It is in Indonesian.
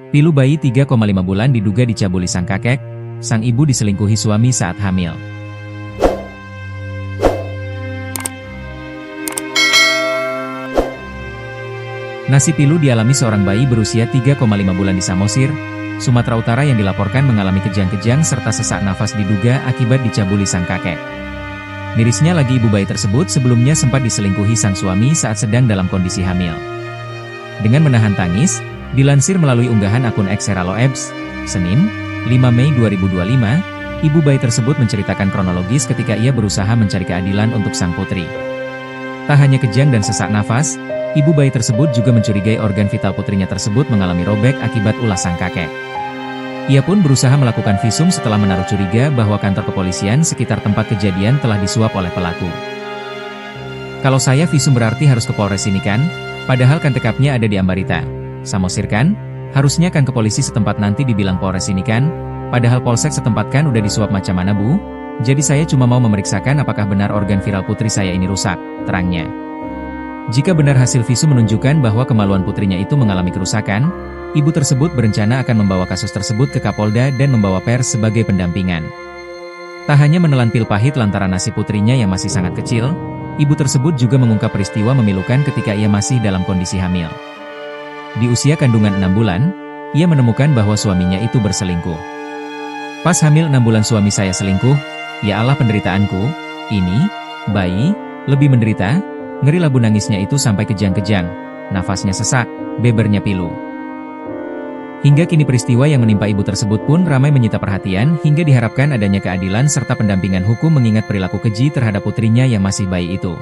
Pilu bayi 3,5 bulan diduga dicabuli sang kakek, sang ibu diselingkuhi suami saat hamil. Nasib pilu dialami seorang bayi berusia 3,5 bulan di Samosir, Sumatera Utara yang dilaporkan mengalami kejang-kejang serta sesak nafas diduga akibat dicabuli sang kakek. Mirisnya lagi ibu bayi tersebut sebelumnya sempat diselingkuhi sang suami saat sedang dalam kondisi hamil. Dengan menahan tangis, dilansir melalui unggahan akun X Seraloebs, Senin, 5 Mei 2025, ibu bayi tersebut menceritakan kronologis ketika ia berusaha mencari keadilan untuk sang putri. Tak hanya kejang dan sesak nafas, ibu bayi tersebut juga mencurigai organ vital putrinya tersebut mengalami robek akibat ulah sang kakek. Ia pun berusaha melakukan visum setelah menaruh curiga bahwa kantor kepolisian sekitar tempat kejadian telah disuap oleh pelaku. Kalau saya visum berarti harus ke Polres ini kan? Padahal kan TKP-nya ada di Ambarita, Samosir kan? Harusnya kan ke polisi setempat nanti dibilang Polres ini kan? Padahal Polsek setempat kan udah disuap macam mana bu? Jadi saya cuma mau memeriksakan apakah benar organ viral putri saya ini rusak, terangnya. Jika benar hasil visum menunjukkan bahwa kemaluan putrinya itu mengalami kerusakan, ibu tersebut berencana akan membawa kasus tersebut ke Kapolda dan membawa pers sebagai pendampingan. Tak hanya menelan pil pahit lantaran nasib putrinya yang masih sangat kecil, ibu tersebut juga mengungkap peristiwa memilukan ketika ia masih dalam kondisi hamil. Di usia kandungan 6 bulan, ia menemukan bahwa suaminya itu berselingkuh. Pas hamil 6 bulan suami saya selingkuh, ya Allah penderitaanku, ini, bayi, lebih menderita, ngeri labu nangisnya itu sampai kejang-kejang, nafasnya sesak, bebernya pilu. Hingga kini peristiwa yang menimpa ibu tersebut pun ramai menyita perhatian hingga diharapkan adanya keadilan serta pendampingan hukum mengingat perilaku keji terhadap putrinya yang masih bayi itu.